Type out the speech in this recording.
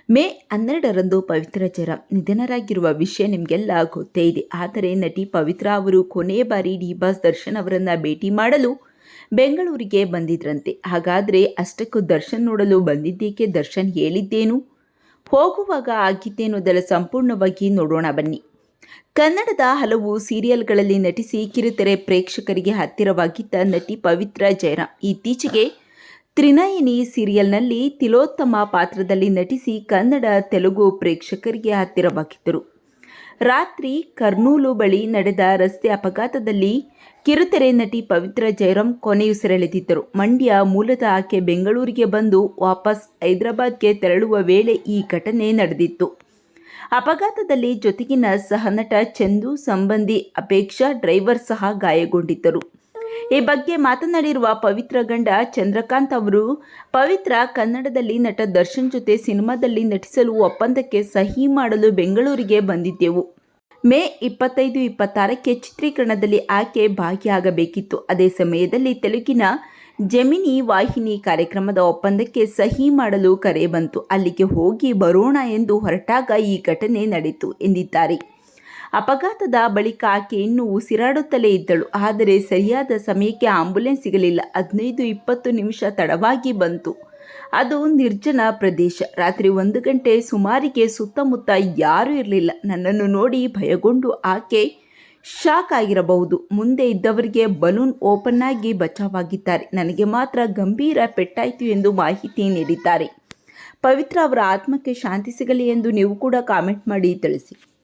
ಮೇ 12ರಂದು ಪವಿತ್ರ ಜಯರಾಮ್ ನಿಧನರಾಗಿರುವ ವಿಷಯ ನಿಮಗೆಲ್ಲ ಗೊತ್ತೇ ಇದೆ. ಆದರೆ ನಟಿ ಪವಿತ್ರ ಅವರು ಕೊನೆಯ ಬಾರಿ ಡಿ ಬಾಸ್ ದರ್ಶನ್ ಅವರನ್ನು ಭೇಟಿ ಮಾಡಲು ಬೆಂಗಳೂರಿಗೆ ಬಂದಿದ್ರಂತೆ. ಹಾಗಾದರೆ ಅಷ್ಟಕ್ಕೂ ದರ್ಶನ್ ನೋಡಲು ಬಂದಿದ್ದೇಕೆ, ದರ್ಶನ್ ಹೇಳಿದ್ದೇನು, ಹೋಗುವಾಗ ಆಗಿದ್ದೇನೋದೆಲ್ಲ ಸಂಪೂರ್ಣವಾಗಿ ನೋಡೋಣ ಬನ್ನಿ. ಕನ್ನಡದ ಹಲವು ಸೀರಿಯಲ್ಗಳಲ್ಲಿ ನಟಿಸಿ ಕಿರುತೆರೆ ಪ್ರೇಕ್ಷಕರಿಗೆ ಹತ್ತಿರವಾಗಿದ್ದ ನಟಿ ಪವಿತ್ರ ಜಯರಾಮ್ ಇತ್ತೀಚೆಗೆ ತ್ರಿನಯನಿ ಸೀರಿಯಲ್ನಲ್ಲಿ ತಿಲೋತ್ತಮ ಪಾತ್ರದಲ್ಲಿ ನಟಿಸಿ ಕನ್ನಡ ತೆಲುಗು ಪ್ರೇಕ್ಷಕರಿಗೆ ಹತ್ತಿರವಾಗಿದ್ದರು. ರಾತ್ರಿ ಕರ್ನೂಲು ಬಳಿ ನಡೆದ ರಸ್ತೆ ಅಪಘಾತದಲ್ಲಿ ಕಿರುತೆರೆ ನಟಿ ಪವಿತ್ರ ಜಯರಾಮ್ ಕೊನೆಯುಸಿರೆಳೆದಿದ್ದರು. ಮಂಡ್ಯ ಮೂಲದ ಆಕೆ ಬೆಂಗಳೂರಿಗೆ ಬಂದು ವಾಪಸ್ ಹೈದರಾಬಾದ್ಗೆ ತೆರಳುವ ವೇಳೆ ಈ ಘಟನೆ ನಡೆದಿತ್ತು. ಅಪಘಾತದಲ್ಲಿ ಜೊತೆಗಿನ ಸಹನಟ ಚಂದು, ಸಂಬಂಧಿ ಅಪೇಕ್ಷಾ, ಡ್ರೈವರ್ ಸಹ ಗಾಯಗೊಂಡಿದ್ದರು. ಈ ಬಗ್ಗೆ ಮಾತನಾಡಿರುವ ಪವಿತ್ರ ಗಂಡ ಚಂದ್ರಕಾಂತ್ ಅವರು, ಪವಿತ್ರ ಕನ್ನಡದಲ್ಲಿ ನಟ ದರ್ಶನ್ ಜೊತೆ ಸಿನಿಮಾದಲ್ಲಿ ನಟಿಸಲು ಒಪ್ಪಂದಕ್ಕೆ ಸಹಿ ಮಾಡಲು ಬೆಂಗಳೂರಿಗೆ ಬಂದಿದ್ದೆವು. ಮೇ 25-26ಕ್ಕೆ ಚಿತ್ರೀಕರಣದಲ್ಲಿ ಆಕೆ ಭಾಗಿಯಾಗಬೇಕಿತ್ತು. ಅದೇ ಸಮಯದಲ್ಲಿ ತೆಲುಗಿನ ಜೆಮಿನಿ ವಾಹಿನಿ ಕಾರ್ಯಕ್ರಮದ ಒಪ್ಪಂದಕ್ಕೆ ಸಹಿ ಮಾಡಲು ಕರೆ ಬಂತು. ಅಲ್ಲಿಗೆ ಹೋಗಿ ಬರೋಣ ಎಂದು ಹೊರಟಾಗ ಈ ಘಟನೆ ನಡೆಯಿತು ಎಂದಿದ್ದಾರೆ. ಅಪಘಾತದ ಬಳಿಕ ಆಕೆ ಇನ್ನೂ ಉಸಿರಾಡುತ್ತಲೇ ಇದ್ದಳು. ಆದರೆ ಸರಿಯಾದ ಸಮಯಕ್ಕೆ ಆಂಬ್ಯುಲೆನ್ಸ್ ಸಿಗಲಿಲ್ಲ. 15-20 ನಿಮಿಷ ತಡವಾಗಿ ಬಂತು. ಅದು ನಿರ್ಜನ ಪ್ರದೇಶ. ರಾತ್ರಿ 1 ಗಂಟೆ ಸುಮಾರಿಗೆ. ಸುತ್ತಮುತ್ತ ಯಾರೂ ಇರಲಿಲ್ಲ. ನನ್ನನ್ನು ನೋಡಿ ಭಯಗೊಂಡು ಆಕೆ ಶಾಕ್ ಆಗಿರಬಹುದು. ಮುಂದೆ ಇದ್ದವರಿಗೆ ಬಲೂನ್ ಓಪನ್ ಆಗಿ ಬಚಾವಾಗಿದ್ದಾರೆ. ನನಗೆ ಮಾತ್ರ ಗಂಭೀರ ಪೆಟ್ಟಾಯಿತು ಎಂದು ಮಾಹಿತಿ ನೀಡಿದ್ದಾರೆ. ಪವಿತ್ರ ಅವರ ಆತ್ಮಕ್ಕೆ ಶಾಂತಿ ಸಿಗಲಿ ಎಂದು ನೀವು ಕೂಡ ಕಾಮೆಂಟ್ ಮಾಡಿ ತಿಳಿಸಿ.